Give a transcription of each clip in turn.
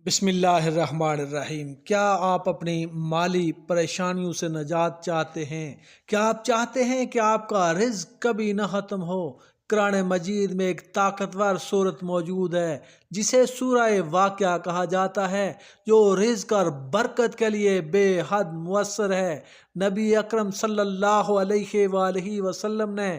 بسم اللہ الرحمن الرحیم۔ کیا آپ اپنی مالی پریشانیوں سے نجات چاہتے ہیں؟ کیا آپ چاہتے ہیں کہ آپ کا رزق کبھی نہ ختم ہو؟ قرآن مجید میں ایک طاقتور صورت موجود ہے جسے سورہ واقعہ کہا جاتا ہے، جو رزق اور برکت کے لیے بے حد مؤثر ہے۔ نبی اکرم صلی اللہ علیہ وآلہ وسلم نے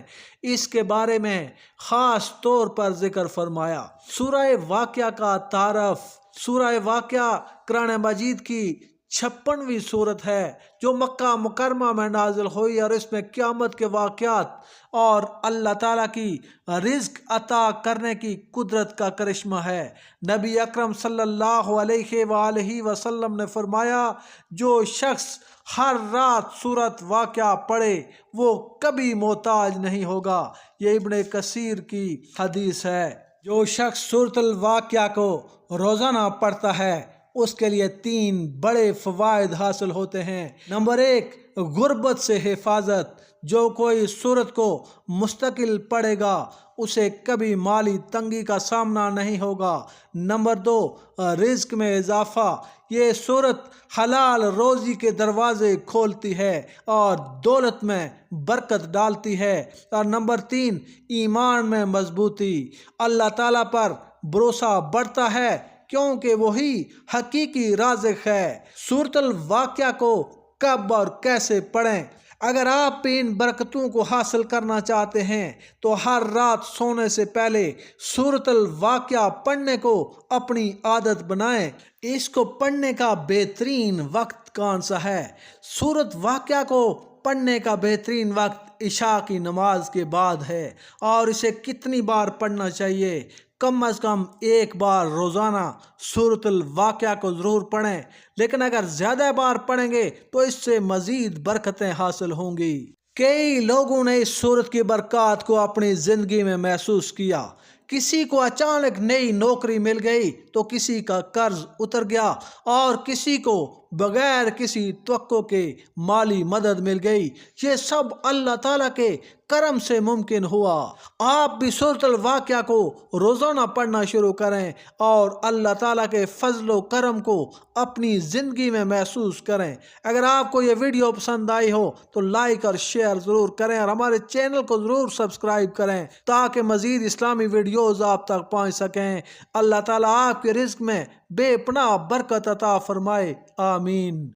اس کے بارے میں خاص طور پر ذکر فرمایا۔ سورہ واقعہ کا تعارف۔ سورہ واقعہ قرآن مجید کی 56ویں سورت ہے جو مکہ مکرمہ میں نازل ہوئی، اور اس میں قیامت کے واقعات اور اللہ تعالیٰ کی رزق عطا کرنے کی قدرت کا کرشمہ ہے۔ نبی اکرم صلی اللہ علیہ وآلہ وسلم نے فرمایا، جو شخص ہر رات سورت واقعہ پڑھے وہ کبھی محتاج نہیں ہوگا۔ یہ ابن کثیر کی حدیث ہے۔ جو شخص سورۃ الواقعہ کو روزانہ پڑھتا ہے اس کے لیے 3 بڑے فوائد حاصل ہوتے ہیں۔ نمبر 1، غربت سے حفاظت۔ جو کوئی سورت کو مستقل پڑھے گا اسے کبھی مالی تنگی کا سامنا نہیں ہوگا۔ نمبر 2، رزق میں اضافہ۔ یہ سورت حلال روزی کے دروازے کھولتی ہے اور دولت میں برکت ڈالتی ہے۔ اور نمبر 3، ایمان میں مضبوطی۔ اللہ تعالیٰ پر بھروسہ بڑھتا ہے کیونکہ وہی حقیقی رازق ہے۔ سورۃ الواقعہ کو کب اور کیسے پڑھیں؟ اگر آپ ان برکتوں کو حاصل کرنا چاہتے ہیں تو ہر رات سونے سے پہلے سورۃ الواقعہ پڑھنے کو اپنی عادت بنائیں۔ اس کو پڑھنے کا بہترین وقت کون سا ہے؟ سورۃ واقعہ کو پڑھنے کا بہترین وقت عشاء کی نماز کے بعد ہے۔ اور اسے کتنی بار پڑھنا چاہیے؟ کم از کم 1 بار روزانہ سورۃ الواقعہ کو ضرور پڑھیں، لیکن اگر زیادہ بار پڑھیں گے تو اس سے مزید برکتیں حاصل ہوں گی۔ کئی لوگوں نے اس سورت کی برکات کو اپنی زندگی میں محسوس کیا۔ کسی کو اچانک نئی نوکری مل گئی تو کسی کا قرض اتر گیا اور کسی کو بغیر کسی توقع کے مالی مدد مل گئی۔ یہ سب اللہ تعالیٰ کے کرم سے ممکن ہوا۔ آپ بھی سورۃ الواقعہ کو روزانہ پڑھنا شروع کریں اور اللہ تعالیٰ کے فضل و کرم کو اپنی زندگی میں محسوس کریں۔ اگر آپ کو یہ ویڈیو پسند آئی ہو تو لائک اور شیئر ضرور کریں، اور ہمارے چینل کو ضرور سبسکرائب کریں تاکہ مزید اسلامی ویڈیوز آپ تک پہنچ سکیں۔ اللہ تعالیٰ آپ کے رزق میں بے پناہ برکت عطا فرمائے، آمین۔